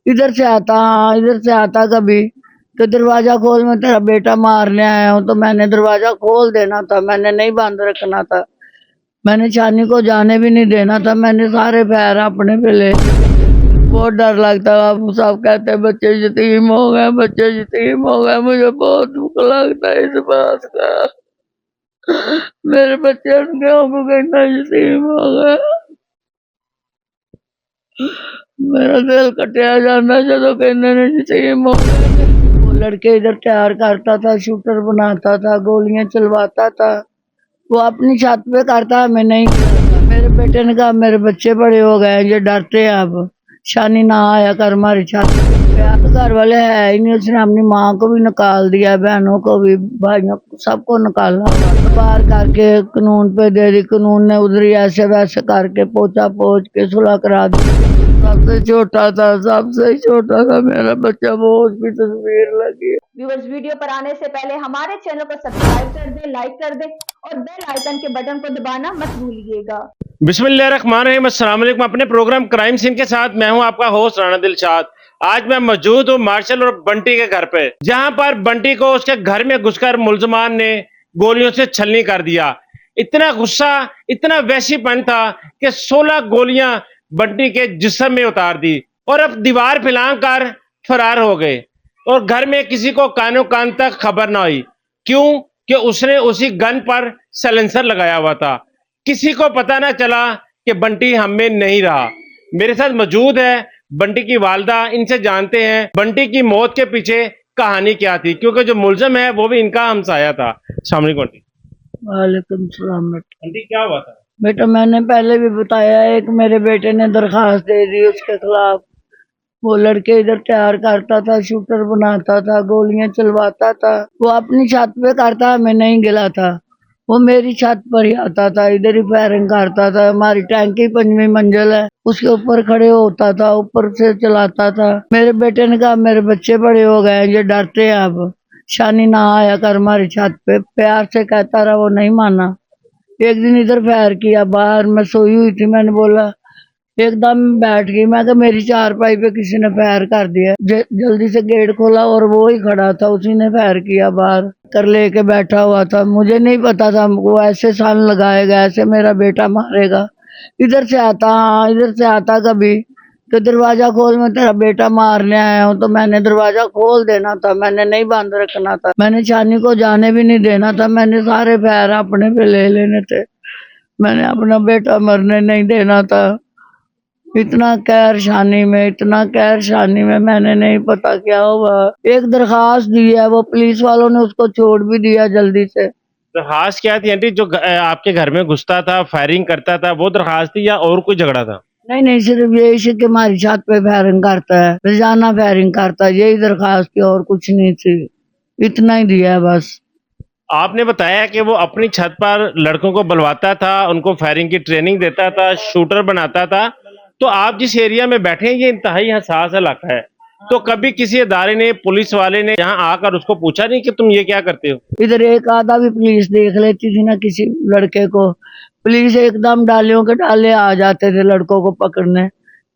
इधर से आता, हाँ इधर से आता कभी तो दरवाजा खोल, मैं तेरा बेटा मारने आया हूँ। तो मैंने दरवाजा खोल देना था, मैंने नहीं बंद रखना था। मैंने शानी को जाने भी नहीं देना था, मैंने सारे पैर अपने पे ले। बहुत डर लगता है। अब सब कहते हैं बच्चे यतीम हो गए, बच्चे यतीम हो गए। मुझे बहुत दुख लगता है इस बात का। मेरे बच्चे उनके होंगे कहना यतीम हो गए। मेरा दिल कटिया जाता जदों कहने ने यतीम हो गए। वो लड़के इधर तैयार करता था, शूटर बनाता था, गोलियां चलवाता था। वो अपनी छत पे करता, मैं नहीं करता। मेरे बेटे ने कहा मेरे बच्चे बड़े हो गए, ये डरते हैं अब, शानी ना आया कर हमारी छत पे। प्यार तो घर वाले है ही नहीं, उसने अपनी माँ को भी निकाल दिया, बहनों को भी, भाइयों को, सबको निकाला। बाहर करके कानून पे दे दी, कानून ने उधर ही ऐसे वैसे करके पोचा पोच के सुलह करा दी। सबसे छोटा था, सबसे छोटा था मेरा बच्चा, वो उसकी तस्वीर लगी। व्यूअर्स, वीडियो पर आने से पहले हमारे चैनल को सब्सक्राइब कर दें, लाइक कर दें और बेल आइकन के बटन को दबाना मत भूलिएगा। बिस्मिल्लाहिर्रहमानिर्रहीम। अस्सलाम वालेकुम। अपने प्रोग्राम क्राइम सीन के साथ मैं हूं आपका होस्ट राणा दिलशाद। आज मैं मौजूद हूं मार्शल और बंटी के घर पे, जहां पर बंटी को उसके घर में घुसकर मुलजमान ने गोलियों से छलनी कर दिया। इतना गुस्सा, इतना वहशीपन था कि 16 गोलियां बंटी के जिस्म में उतार दी और अब दीवार फैलाकर फरार हो गए। और घर में किसी को कानो कान तक खबर ना हुई। क्यों? कि उसने उसी गन पर साइलेंसर लगाया हुआ था। किसी को पता ना चला कि बंटी हम में नहीं रहा। मेरे साथ मौजूद है बंटी की वालदा। इनसे जानते हैं बंटी की मौत के पीछे कहानी क्या थी, क्योंकि जो मुलजिम है वो भी इनका हमसाया था। अस्सलाम वालेकुम आंटी। वालेकुम सलाम। आंटी क्या हुआ था? बेटा मैंने पहले भी बताया, एक मेरे बेटे ने दरखास्त दे दी उसके खिलाफ। वो लड़के इधर तैयार करता था, शूटर बनाता था, गोलियां चलवाता था। वो अपनी छत पे करता, मैं नहीं गिला था। वो मेरी छत पर ही आता था, इधर ही फायरिंग करता था। हमारी टैंकी 5वीं मंजिल है, उसके ऊपर खड़े होता था, ऊपर से चलाता था। मेरे बेटे ने कहा मेरे बच्चे बड़े हो गए, ये डरते हैं अब, शानी ना आया कर हमारी छत पे। प्यार से कहता रहा, वो नहीं माना। एक दिन इधर फायर किया, बाहर मैं सोई हुई थी, मैंने बोला, एकदम बैठ गई। मैं कहा मेरी चारपाई पे किसी ने फायर कर दिया। जल्दी से गेट खोला और वो ही खड़ा था, उसी ने फायर किया। बाहर कर लेके बैठा हुआ था, मुझे नहीं पता था वो ऐसे सन लगाएगा, ऐसे मेरा बेटा मारेगा। इधर से आता, हाँ इधर से आता कभी तो दरवाजा खोल, मैं तेरा बेटा मारने आया हूँ। तो मैंने दरवाजा खोल देना था, मैंने नहीं बंद रखना था। मैंने शानी को जाने भी नहीं देना था, मैंने सारे पैर अपने पे ले लेने थे। मैंने अपना बेटा मरने नहीं देना था। इतना कहर शानी में, इतना कहर शानी में, मैंने नहीं पता क्या हुआ। एक दरखास्त दी है, वो पुलिस वालों ने उसको छोड़ भी दिया जल्दी से। दरखास्त क्या थी आंटी? जो आपके घर में घुसता था, फायरिंग करता था, वो दरखास्त थी या और कोई झगड़ा था? नहीं नहीं, सिर्फ यही से कि हमारी छत पे फायरिंग करता है, रोजाना फायरिंग करता है, यही दरखास्त थी और कुछ नहीं थी। इतना ही दिया है बस। आपने बताया कि वो अपनी छत पर लड़कों को बुलवाता था, उनको फायरिंग की ट्रेनिंग देता था, शूटर बनाता था। तो आप जिस एरिया में बैठे हैं ये इंतहाई हसास इलाका है। तो कभी किसी अदारे ने, पुलिस वाले ने यहाँ आकर उसको पूछा नहीं कि तुम ये क्या करते हो? इधर एक आधा भी पुलिस देख लेती थी ना किसी लड़के को, पुलिस एकदम डालियों के डाले आ जाते थे लड़कों को पकड़ने।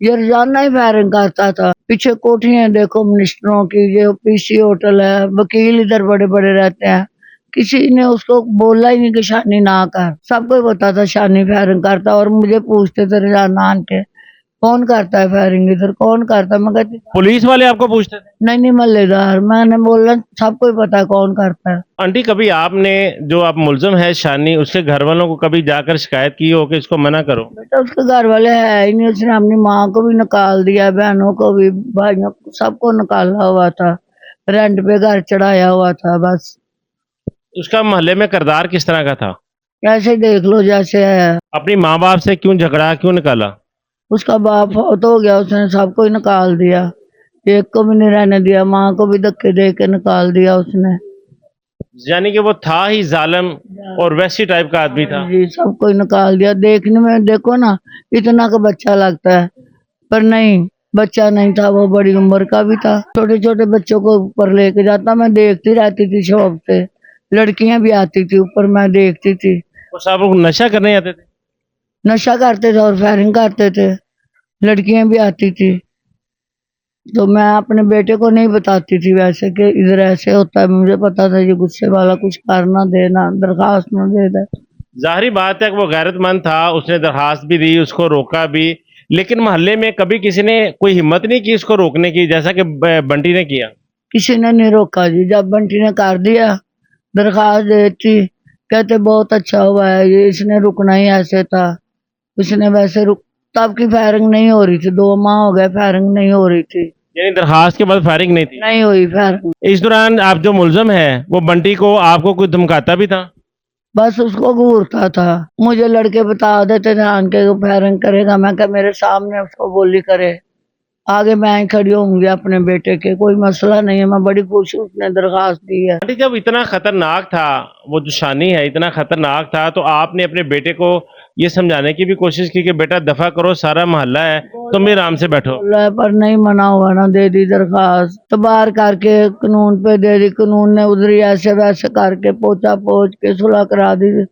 ये रोजाना ही फायरिंग करता था। पीछे कोठियां देखो मिनिस्टरों की, ये पीसी होटल है, वकील इधर बड़े बड़े रहते हैं। किसी ने उसको बोला ही नहीं कि शानी ना कर, सबको ही पता था शानी फायरिंग करता। और मुझे पूछते थे रोजाना आन के, कौन करता है फायरिंग इधर, कौन करता है? मैं कहती पुलिस वाले आपको पूछते थे? नहीं नहीं मल्लेदार। मैंने बोला सबको ही पता है कौन करता है। आंटी कभी आपने, जो आप मुलजिम है शानी, उसके घर वालों को कभी जाकर शिकायत की हो कि इसको मना करो? बेटा उसके घर वाले है ही नहीं, उसने अपनी माँ को भी निकाल दिया, बहनों को भी, भाइयों को, सबको निकाला हुआ था। रेंट पे घर चढ़ाया हुआ था बस। उसका मोहल्ले में किरदार किस तरह का था? ऐसे देख लो जैसे है। अपनी माँ बाप से क्यों झगड़ा, क्यों निकाला? उसका बाप फौत हो गया, उसने सबको ही निकाल दिया, एक को भी नहीं रहने दिया। माँ को भी धक्के दे के निकाल दिया उसने। यानी कि वो था ही जालिम और वैसी टाइप का आदमी था। जी सबको ही निकाल दिया। देखने में देखो ना, इतना का बच्चा लगता है, पर नहीं, बच्चा नहीं था, वो बड़ी उम्र का भी था। छोटे छोटे बच्चों को ऊपर लेके जाता, मैं देखती रहती थी शौक से। लड़कियां भी आती थी ऊपर, मैं देखती थी। वो सब लोग नशा करने आते थे? नशा करते थे और फायरिंग करते थे, लड़कियां भी आती थी। तो मैं अपने बेटे को नहीं बताती थी वैसे कि इधर ऐसे होता है, मुझे पता था ये गुस्से वाला कुछ कर ना देना, दरखास्त ना दे दे। जाहिर बात है कि वो गैरतमंद था, उसने दरखास्त भी दी, उसको रोका भी, लेकिन मोहल्ले में कभी किसी ने कोई हिम्मत नहीं की उसको रोकने की, जैसा कि बंटी ने किया। किसी ने नहीं रोका जी। जब बंटी ने कर दिया, दरखास्त देती, कहते बहुत अच्छा हुआ है, ये इसने रुकना ही ऐसे था, उसने वैसे रुक। तब की फायरिंग नहीं हो रही थी, 2 माह हो गए फायरिंग नहीं हो रही थी, यानी दरखास्त के बाद फायरिंग नहीं थी। नहीं हुई फायरिंग। इस दौरान आप जो मुलजम है वो बंटी को आपको कुछ धमकाता भी था। बस उसको घूरता था, मुझे लड़के बता देते थे आन के वो फायरिंग करेगा, मैं क्या मेरे सामने उसको बोली करे, आगे मैं ही खड़ी होंगी अपने बेटे के, कोई मसला नहीं है। मैं बड़ी खुश हूँ उसने दरखास्त दी है। आंटी जब इतना खतरनाक था, वो जो शानी है इतना खतरनाक था, तो आपने अपने बेटे को ये समझाने की भी कोशिश की कि बेटा दफा करो, सारा मोहल्ला है, तुम भी आराम से बैठो। बोला है, पर नहीं मना हुआ ना, दे दी दरखास्त, तो बाहर करके कानून पे दे दी, कानून ने उधर ही ऐसे वैसे करके पोचा पोच के सुलह करा दी।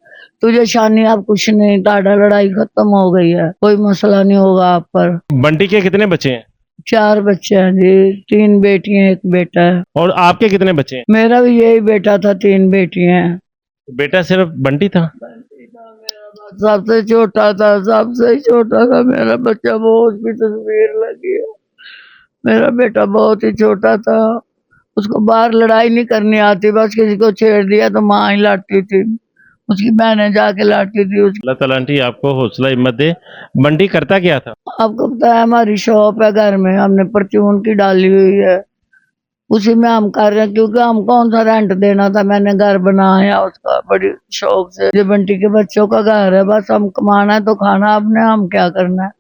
तुझे शानी अब कुछ नहीं, टाटा लड़ाई खत्म हो गई है, कोई मसला नहीं होगा आप पर। बंटी के कितने बच्चे हैं 4 बच्चे हैं जी, 3 बेटियां 1 बेटा है। और आपके कितने बच्चे हैं? मेरा भी यही बेटा था, 3 बेटियां हैं। बेटा सिर्फ बंटी था। सबसे छोटा था, सबसे छोटा था मेरा बच्चा, वो उसकी तस्वीर लगी है। मेरा बेटा बहुत ही छोटा था, उसको बाहर लड़ाई नहीं करनी आती, बस किसी को छेड़ दिया तो माँ ही लाती थी, उसकी बहनें जाके लाती थी उसकी। अल्लाह ताला आंटी आपको हौसला हिम्मत दे। बंटी करता क्या था? आपको पता है हमारी शॉप है घर में, हमने परचून की डाली हुई है, उसी में हम कर रहे हैं, क्योंकि हम कौन सा रेंट देना था, मैंने घर बनाया उसका बड़ी शौक से। ये बंटी के बच्चों का घर है, बस हम कमाना है तो खाना अपने, हम क्या करना है।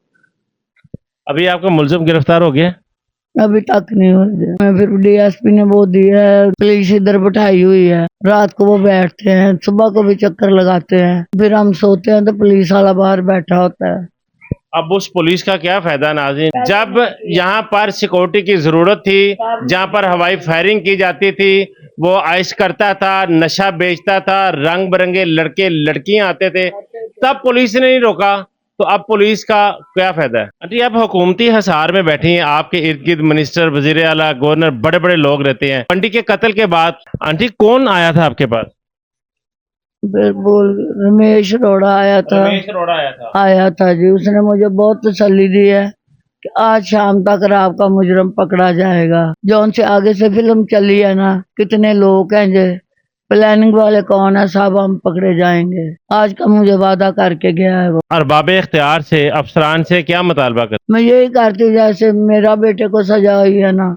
अभी आपका मुलजिम गिरफ्तार हो गया? अभी तक नहीं हुई। मैं फिर डीएसपी ने वो दी है, पुलिस इधर बैठाई हुई है, रात को वो बैठते हैं, सुबह को भी चक्कर लगाते हैं, फिर हम सोते हैं तो पुलिस वाला बाहर बैठा होता है। अब उस पुलिस का क्या फायदा नाज़रीन, जब यहाँ पर सिक्योरिटी की जरूरत थी, जहाँ पर हवाई फायरिंग की जाती थी, वो आइश करता था, नशा बेचता था, रंग बिरंगे लड़के लड़कियां आते थे, तब पुलिस ने नहीं रोका, तो अब पुलिस का क्या फायदा है? आंटी आप हुकूमती हिसार में बैठी हैं, आपके इर्द गिर्द मिनिस्टर, वजीर आला, गवर्नर, बड़े बड़े लोग रहते हैं। बंटी के कत्ल के बाद आंटी कौन आया था आपके पास? फिर बोल रमेश रोड़ा आया था, रमेश अरोड़ा आया था जी, उसने मुझे बहुत तसल्ली दी है कि आज शाम तक आपका मुजरम पकड़ा जाएगा। जौन से आगे से फिल्म चली है ना, कितने लोग हैं जे प्लानिंग वाले कौन है, सब हम पकड़े जाएंगे, आज का मुझे वादा करके गया है वो। अरबाब इख्तियार से, अफसरान से क्या मुतालबा कर? मैं यही करती हूँ, जैसे मेरा बेटे को सजा हुई है ना,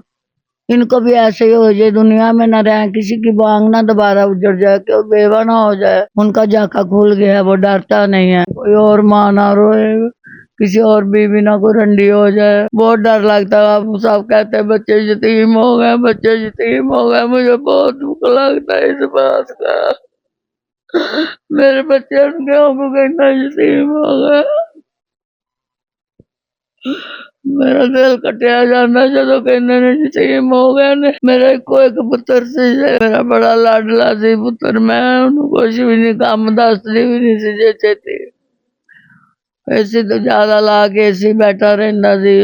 इनको भी ऐसे ही हो जाए, दुनिया में न रहे, किसी की बांग ना दोबारा उजड़ जाए, कि वो बेवा ना हो जाए। उनका जाका खुल गया है, वो डरता नहीं है, कोई और माँ ना रोए, किसी और बीवी ना कोई रंडी हो जाए, बहुत डर लगता है। आप सब कहते हैं बच्चे यतीम हो गए, बच्चे यतीम हो गए, मुझे बहुत दुख लगता है इस बात का। मेरे बच्चे उनके को कहना यतीम हो गए, मेरा दिल कटिया जाता जदों कहने ने यतीम हो गए ने। मेरा एक पुत्र सी, मेरा बड़ा लाडला सी पुत्र, मैं उन्हें कुछ भी नहीं काम दसदी भी नहीं सी जे छेती। एसी तो ज्यादा ला के एसी बैठा रहता सी,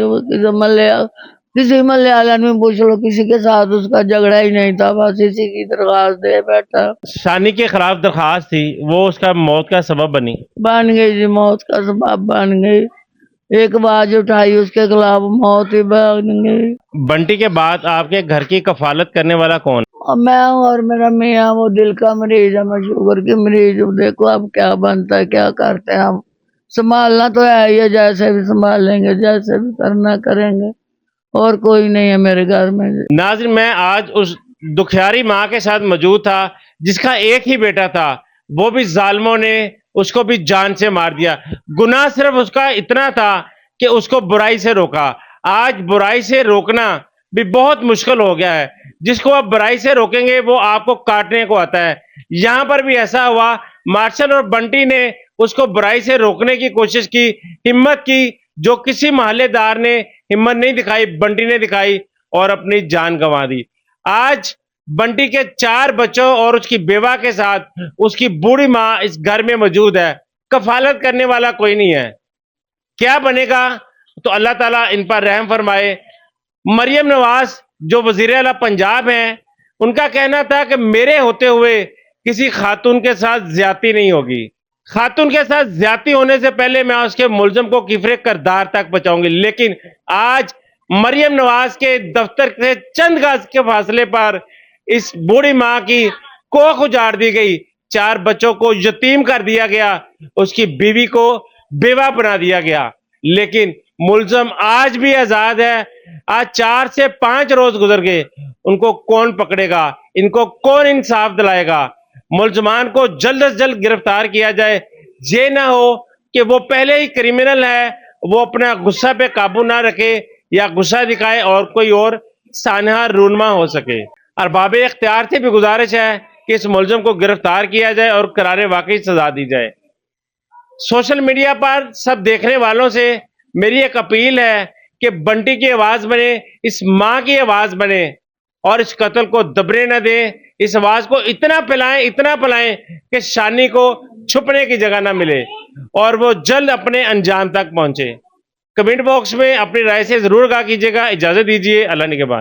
किसी मल्ले वाले ने पूछ लो, किसी के साथ उसका झगड़ा ही नहीं था, बस इसी की दरखास्त दे बैठा। शानी के खिलाफ दरखास्त थी, वो उसका मौत का सबब बनी। बन गई जी, मौत का सबब बन गई, एक बाज उठाई उसके खिलाफ, मौत ही बन गई। बंटी के बाद आपके घर की कफालत करने वाला कौन? और मैं हूँ और मेरा मियाँ, वो दिल का मरीज है, मैं शुगर की मरीज हूँ। देखो अब क्या बनता है, क्या करते हैं हम, संभालना तो है ही है, जैसे भी संभाल लेंगे, जैसे भी करना करेंगे, और कोई नहीं है मेरे घर में। नाज़रीन मैं आज उस दुखियारी माँ के साथ मौजूद था जिसका एक ही बेटा था, वो भी जालिमों ने उसको भी जान से मार दिया। गुनाह सिर्फ उसका इतना था कि उसको बुराई से रोका। आज बुराई से रोकना भी बहुत मुश्किल हो गया है, जिसको आप बुराई से रोकेंगे वो आपको काटने को आता है। यहां पर भी ऐसा हुआ, मार्शल और बंटी ने उसको बुराई से रोकने की कोशिश की, हिम्मत की, जो किसी मोहल्लेदार ने हिम्मत नहीं दिखाई, बंटी ने दिखाई और अपनी जान गंवा दी। आज बंटी के 4 बच्चों और उसकी बेवा के साथ उसकी बूढ़ी माँ इस घर में मौजूद है, कफालत करने वाला कोई नहीं है। क्या बनेगा? तो अल्लाह ताला इन पर रहम फरमाए। मरियम नवाज जो वजीर आला पंजाब हैं, उनका कहना था कि मेरे होते हुए किसी खातून के साथ ज्यादती नहीं होगी, खातून के साथ ज्यादती होने से पहले मैं उसके मुलजम को किफरे करदार तक पहुंचाऊंगी। लेकिन आज मरियम नवाज के दफ्तर से चंद गज के फासले पर इस बूढ़ी मां की कोख उजाड़ दी गई, 4 बच्चों को यतीम कर दिया गया, उसकी बीवी को बेवा बना दिया गया। लेकिन मुलजम आज भी आजाद है। आज 4 से 5 रोज गुजर गए, उनको कौन पकड़ेगा, इनको कौन इंसाफ दिलाएगा? मुलजमान को जल्द से जल्द गिरफ्तार किया जाए। ये ना हो कि वो पहले ही क्रिमिनल है, वो अपना गुस्सा पे काबू ना रखे या गुस्सा दिखाए और कोई और सानहा रूनमा हो सके। अरबाब इख्तियार से भी गुजारिश है कि इस मुलजम को गिरफ्तार किया जाए और करारे वाकई सजा दी जाए। सोशल मीडिया पर सब देखने वालों से मेरी एक अपील है कि बंटी की आवाज बने, इस मां की आवाज बने और इस कत्ल को दबने न दें। इस आवाज को इतना फैलाएं कि शानी को छुपने की जगह ना मिले और वो जल्द अपने अंजाम तक पहुंचे। कमेंट बॉक्स में अपनी राय से जरूर आगाह कीजिएगा। इजाजत दीजिए, अल्लाह निगहबान।